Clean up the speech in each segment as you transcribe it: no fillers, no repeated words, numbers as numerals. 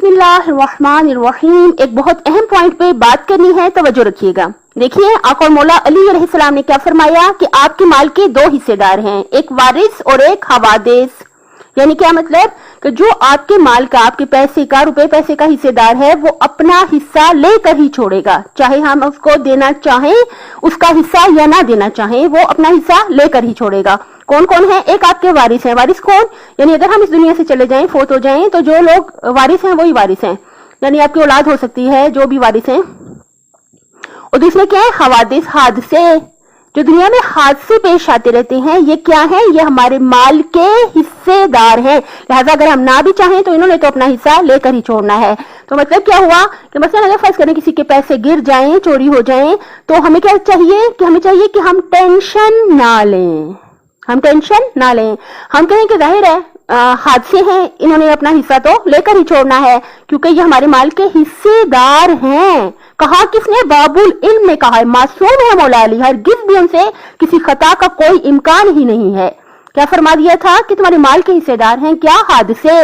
बिस्मिल्लाहिर्रहमानिर्रहीम। एक बहुत अहम पॉइंट पे बात करनी है, तवज्जो रखिएगा। देखिए, आका और मौला अली अलैहिस्सलाम ने क्या फरमाया कि आपके माल के दो हिस्सेदार हैं, एक वारिस और एक हवादिस। यानी क्या मतलब कि जो आपके माल का, आपके पैसे का, रुपए पैसे का हिस्सेदार है, वो अपना हिस्सा लेकर ही छोड़ेगा, चाहे हम उसको देना चाहें उसका हिस्सा या ना देना चाहें, वो अपना हिस्सा लेकर ही छोड़ेगा। कौन कौन है? एक आपके वारिस हैं। वारिस कौन? यानी अगर हम इस दुनिया से चले जाएं, फोत हो जाएं, तो जो लोग वारिस हैं वही वारिस हैं, यानी आपकी औलाद हो सकती है, जो भी वारिस हैं। और दूसरे क्या है? हवादिस, हादसे, जो दुनिया में हादसे पेश आते रहते हैं, ये क्या है? ये हमारे माल के हिस्सेदार हैं। लिहाजा अगर हम ना भी चाहें तो इन्होंने तो अपना हिस्सा लेकर ही छोड़ना है। तो मतलब क्या हुआ कि मसलन अगर फर्ज करें किसी के पैसे गिर जाएं, चोरी हो जाएं, तो हमें क्या चाहिए कि हमें चाहिए कि हम टेंशन ना लें, हम टेंशन ना लें। हम कहें कि जाहिर है हादसे हैं, इन्होंने अपना हिस्सा तो लेकर ही छोड़ना है, क्योंकि ये हमारे माल के हिस्सेदार हैं। कहा किसने? बाबुल इल्म ने कहा है, मासूम है मौला अली, हरगिज़ भी उनसे किसी खता का कोई इम्कान ही नहीं है। क्या फरमा दिया था कि तुम्हारे माल के हिस्सेदार हैं क्या? हादसे,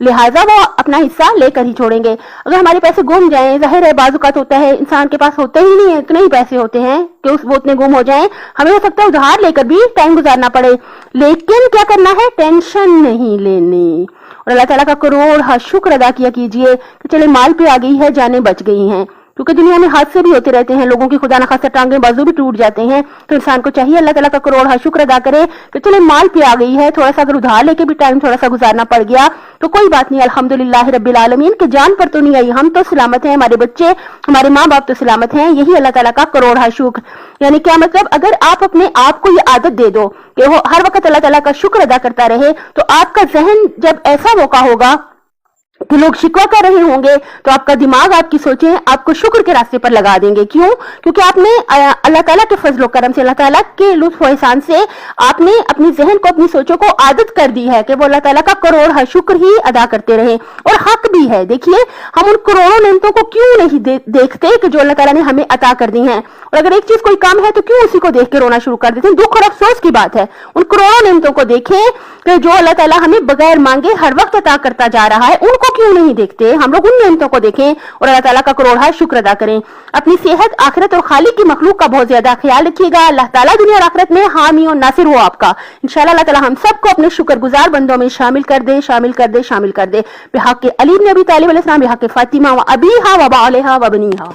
लिहाजा वो अपना हिस्सा लेकर ही छोड़ेंगे। अगर हमारे पैसे गुम जाएं, जाहिर है बाजुकात होता है, इंसान के पास होते ही नहीं है, इतने ही पैसे होते हैं कि वो उतने गुम हो जाएं, हमें हो सकता है उधार लेकर भी टाइम गुजारना पड़े, लेकिन क्या करना है? टेंशन नहीं लेनी। और अल्लाह ताला का करोड़ शुक्र अदा किया कीजिए कि चले माल पे आ गई है, जानें बच गई हैं, क्योंकि दुनिया में हादसे भी होते रहते हैं, लोगों की खुदा न खासा टांगे बाजू भी टूट जाते हैं। तो इंसान को चाहिए अल्लाह ताला का करोड़ शुक्र अदा करे कि चले माल पे आ गई है, थोड़ा सा अगर उधार लेके भी टाइम थोड़ा सा गुजारना पड़ गया तो कोई बात नहीं, अल्हम्दुलिल्लाह रब्बिल आलमीन के जान पर तो नहीं आई, हम तो सलामत हैं, हमारे बच्चे, हमारे माँ बाप तो सलामत हैं। यही अल्लाह ताला का करोड़ शुक्र। यानी क्या मतलब? अगर आप अपने आप को ये आदत दे दो कि वो हर वक्त अल्लाह ताला का शुक्र अदा करता रहे, तो आपका जहन जब ऐसा मौका होगा कि लोग शिकवा कर रहे होंगे, तो आपका दिमाग, आपकी सोचें आपको शुक्र के रास्ते पर लगा देंगे। क्यों? क्योंकि आपने अल्लाह ताला के फजल करम से, अल्लाह ताला के लुत्फ एहसान से आपने अपनी जहन को, अपनी सोचों को आदत कर दी है कि वो अल्लाह ताला का करोड़ शुक्र ही अदा करते रहे। और हक भी है। देखिए, हम उन करोड़ों नेमतों को क्यों नहीं देखते कि जो अल्लाह ताला ने हमें अता कर दी हैं, और अगर एक चीज कोई कम है तो क्यों उसी को देख के रोना शुरू कर देते हैं? दुख और अफसोस की बात है। उन करोड़ों नेमतों को देखें कि जो अल्लाह ताला हमें बगैर मांगे हर वक्त अता करता जा रहा है, उनको क्यों नहीं देखते? हम लोग उन नेमतों को देखें और अल्लाह ताला का करोड़ शुक्र अदा करें। अपनी सेहत, आखिरत और खालिक की मखलूक का बहुत ज्यादा ख्याल रखिएगा। अल्लाह ताला दुनिया और आखिरत में हामी और नासिर हो आपका। इंशाअल्लाह अल्लाह ताला हम सबको अपने शुक्रगुजार बंदों में शामिल कर दे, शामिल कर दे, शामिल कर दे। बिहक़ अली इब्न अबी तालिब अलैहिस्सलाम, बिहक़ फातिमा व अबीहा व बालिहा व बनीहा।